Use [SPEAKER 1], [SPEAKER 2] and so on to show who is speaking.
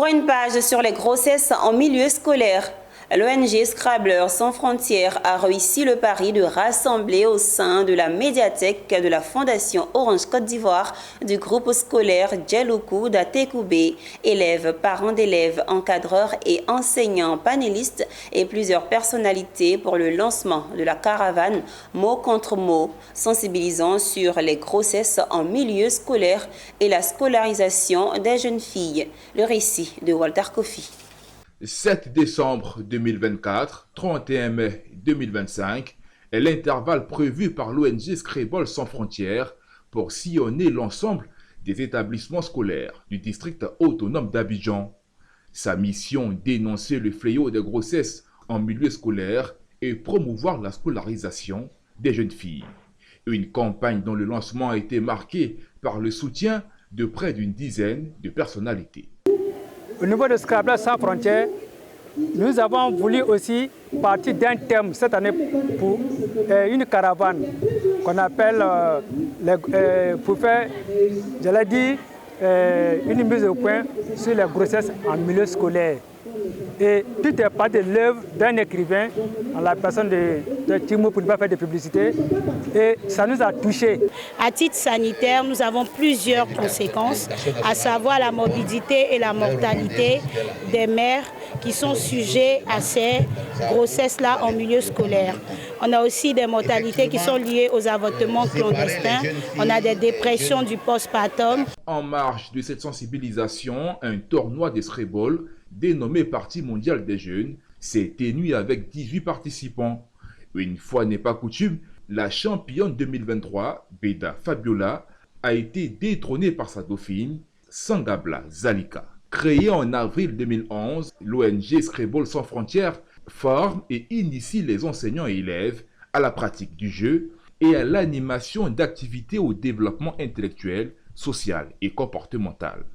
[SPEAKER 1] Ouvrons une page sur les grossesses en milieu scolaire. L'ONG Scrabblers sans frontières a réussi le pari de rassembler au sein de la médiathèque de la Fondation Orange Côte d'Ivoire du groupe scolaire Djeloukou d'Atekoubé, élèves, parents d'élèves, encadreurs et enseignants panélistes et plusieurs personnalités pour le lancement de la caravane mot contre mot, sensibilisant sur les grossesses en milieu scolaire et la scolarisation des jeunes filles. Le récit de Walter Kofi.
[SPEAKER 2] 7 décembre 2024, 31 mai 2025 est l'intervalle prévu par l'ONG Scrabblers sans frontières pour sillonner l'ensemble des établissements scolaires du district autonome d'Abidjan. Sa mission, dénoncer le fléau des grossesses en milieu scolaire et promouvoir la scolarisation des jeunes filles. Une campagne dont le lancement a été marqué par le soutien de près d'une dizaine de personnalités.
[SPEAKER 3] Au niveau de Scrabblers sans frontières, nous avons voulu aussi partir d'un thème cette année pour une caravane qu'on appelle, pour faire, j'allais dire, une mise au point sur les grossesses en milieu scolaire. Et tout est parti de l'œuvre d'un écrivain, en la personne de Timo, pour ne pas faire de publicité, et ça nous a touchés.
[SPEAKER 4] À titre sanitaire, nous avons plusieurs conséquences, à savoir la morbidité et la mortalité des mères qui sont sujets à ces grossesses-là en milieu scolaire. On a aussi des mortalités qui sont liées aux avortements clandestins. On a des dépressions du postpartum.
[SPEAKER 2] En marge de cette sensibilisation, un tournoi de Scrabble, dénommé Parti mondial des jeunes, s'est tenu avec 18 participants. Une fois n'est pas coutume, la championne 2023, Beda Fabiola, a été détrônée par sa dauphine, Sangabla Zalika. Créée en avril 2011, l'ONG Scrabblers sans frontières forme et initie les enseignants et élèves à la pratique du jeu et à l'animation d'activités au développement intellectuel, social et comportemental.